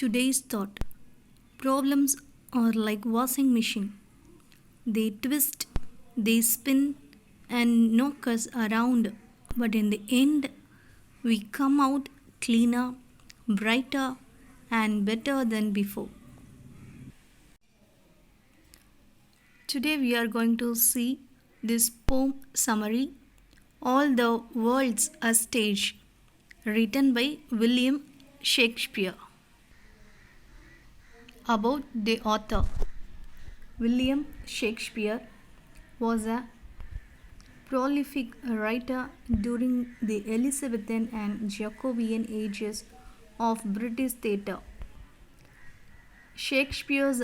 Today's thought. Problems are like washing machine. They twist, they spin and knock us around, but in the end we come out cleaner, brighter and better than before. Today we are going to see this poem summary, All the World's a Stage, written by William Shakespeare. About the author. William Shakespeare was a prolific writer during the Elizabethan and Jacobean ages of British theatre. Shakespeare's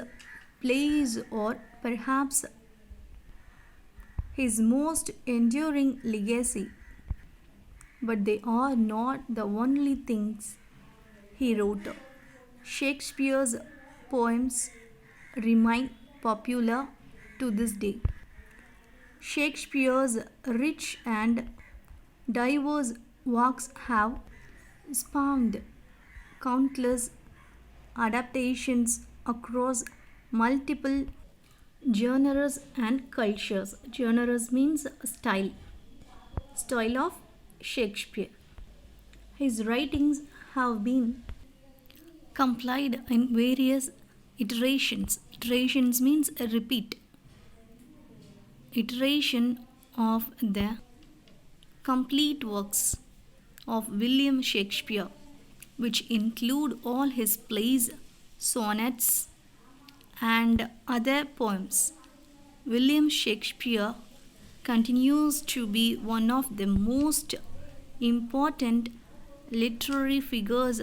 plays are perhaps his most enduring legacy, but they are not the only things he wrote. Shakespeare's poems remain popular to this day. Shakespeare's rich and diverse works have spawned countless adaptations across multiple genres and cultures. Genres means style of Shakespeare. His writings have been compiled in various iterations. Iterations means a repeat. Iteration of the complete works of William Shakespeare, which include all his plays, sonnets, and other poems. William Shakespeare continues to be one of the most important literary figures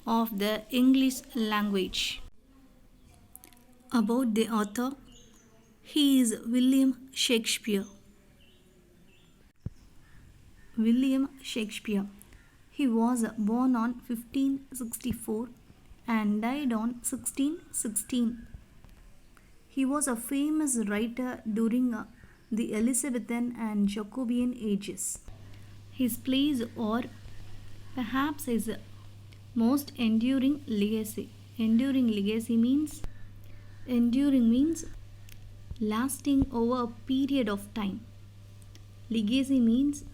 of the English language. About the author, he is William Shakespeare. William Shakespeare. He was born on 1564 and died on 1616. He was a famous writer during the Elizabethan and Jacobean ages. His plays are perhaps his most enduring legacy. Enduring means lasting over a period of time. Legacy means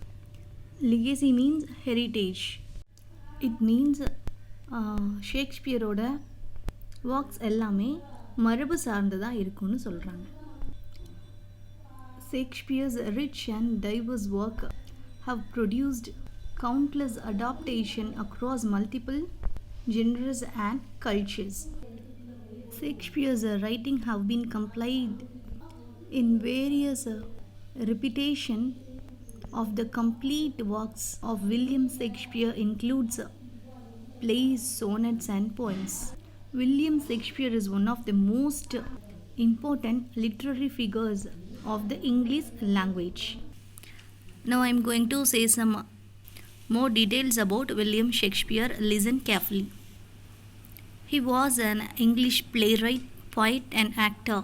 heritage. It means ஷேக்ஸ்பியரோட works எல்லாமே மரபு சார்ந்ததாக இருக்குன்னு சொல்கிறாங்க. Shakespeare's rich and diverse work have produced countless adaptations across multiple genres and cultures. Shakespeare's writing have been compiled in various repetition of the complete works of William Shakespeare includes plays, sonnets and poems. William Shakespeare is one of the most important literary figures of the English language. Now I am going to say some more details about William Shakespeare. Listen carefully. He was an English playwright, poet and actor.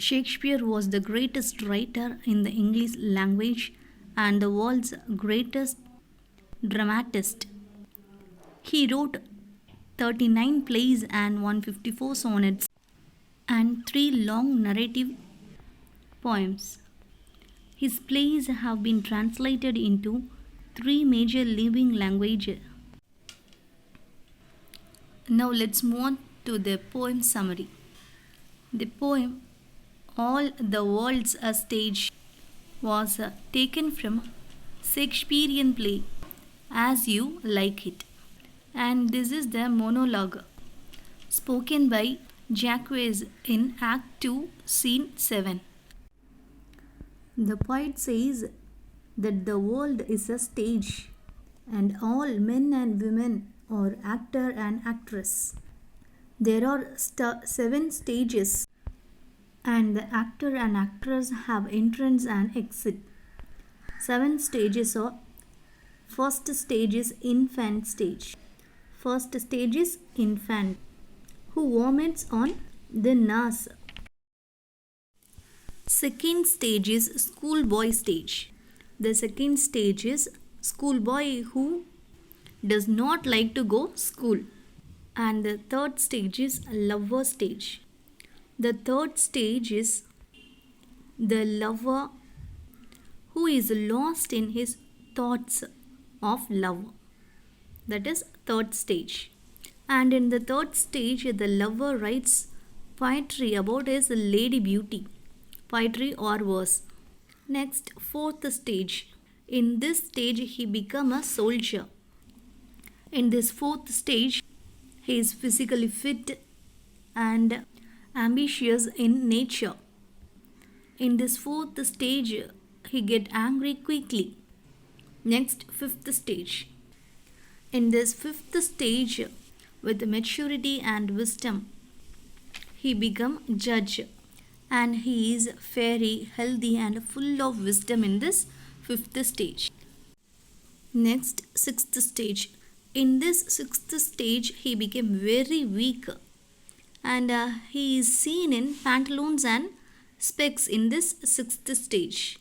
Shakespeare was the greatest writer in the English language and the world's greatest dramatist. He wrote 39 plays and 154 sonnets and 3 long narrative poems. His plays have been translated into 3 major living languages. Now let's move on to the poem summary. The poem All the World's a Stage was taken from Shakespearean play As You Like It, and this is the monologue spoken by Jacques in Act 2, Scene 7. The poet says that the world is a stage and all men and women are actor and actress. There are 7 stages and the actor and actress have entrance and exit. 7 stages are: first stage is infant stage. First stage is infant, who vomits on the nurse. Second stage is schoolboy stage. The second stage is schoolboy who does not like to go school. And the third stage is lover stage. The third stage is the lover who is lost in his thoughts of love. That is third stage. And in the third stage, the lover writes poetry about his lady beauty, poetry or verse. Next, fourth stage. In this stage, he becomes a soldier. In this fourth stage, he is physically fit and ambitious in nature. In this fourth stage, he get angry quickly. Next, fifth stage. In this fifth stage, with maturity and wisdom, he become judge, and he is very healthy and full of wisdom in this fifth stage. Next, sixth stage. In this sixth stage, he became very weak, and he is seen in pantaloons and specs in this sixth stage,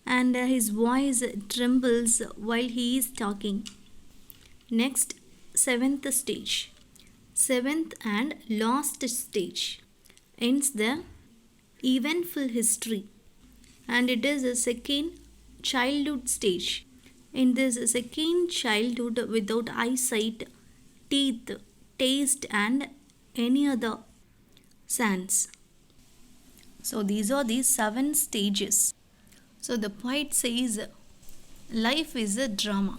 and his voice trembles while he is talking. Next, seventh stage. Seventh and last stage ends the eventful history, and it is a second childhood stage. In this second childhood, without eyesight, teeth, taste, and any other sense. So, these are the 7 stages. So, the poet says life is a drama.